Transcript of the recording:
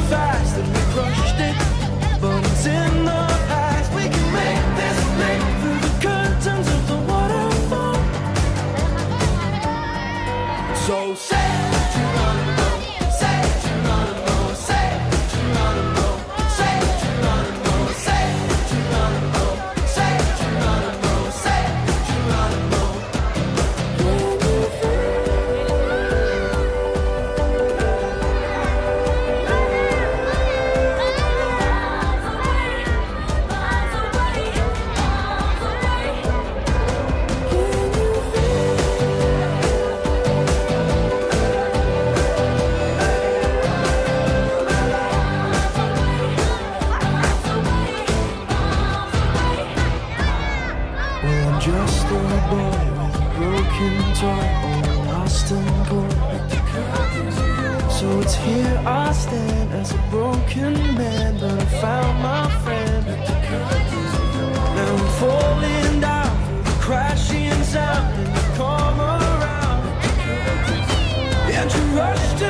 fast that we crushed it, but it's in the past. We can make this leap through the curtains of the waterfall. So say Geronimo, say Geronimo, say Geronimo, say Geronimo, say Geronimo, say Geronimo, say Geronimo. Just a boy with a broken toy, all lost and gone. So it's here I stand as a broken man, but I found my friend. Now I'm falling down through the crashing sound, and you come around, and you rush to